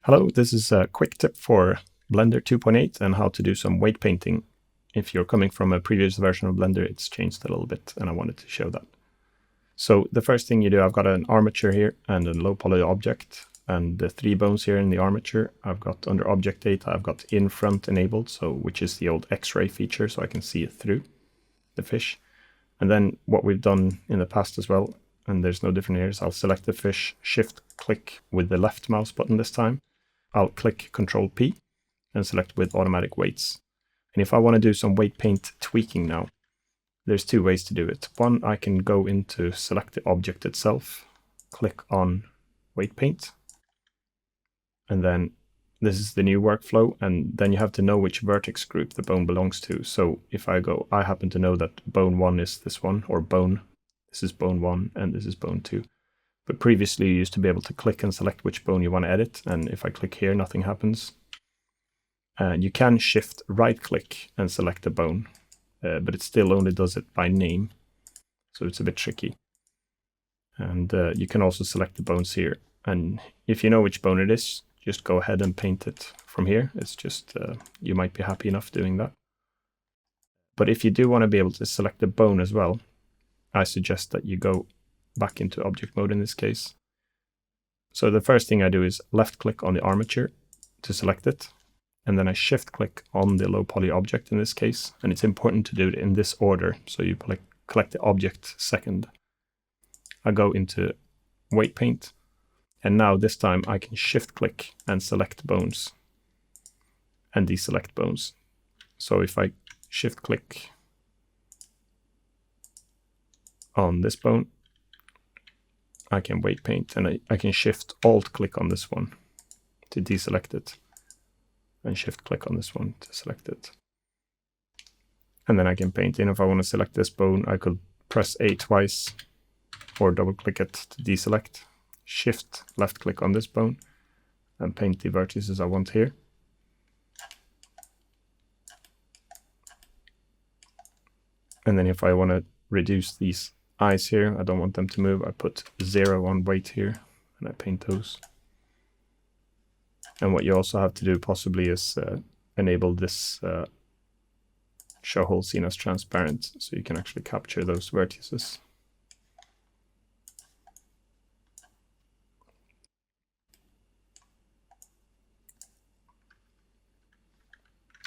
Hello, this is a quick tip for Blender 2.8 and how to do some weight painting. If you're coming from a previous version of Blender, it's changed a little bit and I wanted to show that. So the first thing you do, I've got an armature here and a low poly object, and the 3 bones here in the armature. I've got under object data, I've got in front enabled, so which is the old X-ray feature, so I can see it through the fish. And then what we've done in the past as well, and there's no different here, is I'll select the fish, shift click with the left mouse button this time. I'll click Control P and select with automatic weights. And if I want to do some weight paint tweaking now, there's 2 ways to do it. One, I can go into select the object itself, click on weight paint, and then this is the new workflow, and then you have to know which vertex group the bone belongs to. So if I go, I happen to know that bone 1 is this one, or bone, this is bone 1 and this is bone 2. But previously you used to be able to click and select which bone you want to edit, and if I click here, nothing happens. And you can shift right click and select a bone, but it still only does it by name, so it's a bit tricky. And you can also select the bones here, and if you know which bone it is, just go ahead and paint it from here. It's just, you might be happy enough doing that. But if you do want to be able to select the bone as well, I suggest that you go back into object mode in this case. So the first thing I do is left click on the armature to select it, and then I shift click on the low poly object in this case, and it's important to do it in this order, so you collect the object second. I go into weight paint, and now this time I can shift click and select bones and deselect bones. So if I shift click on this bone, I can weight paint, and I can shift alt click on this one to deselect it, and shift click on this one to select it. And then I can paint in. If I want to select this bone, I could press A twice or double click it to deselect, shift left click on this bone and paint the vertices I want here. And then if I want to reduce these eyes here, I don't want them to move, I put 0 on weight here and I paint those. And what you also have to do possibly is enable this show whole scene as transparent, so you can actually capture those vertices.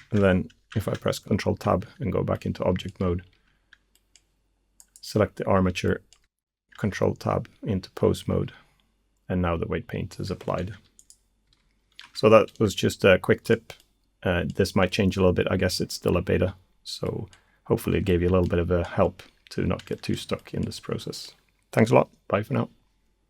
And then if I press Control Tab and go back into object mode, select the armature, Control Tab into pose mode, and now the weight paint is applied. So that was just a quick tip. This might change a little bit. I guess it's still a beta, so hopefully it gave you a little bit of a help to not get too stuck in this process. Thanks a lot. Bye for now.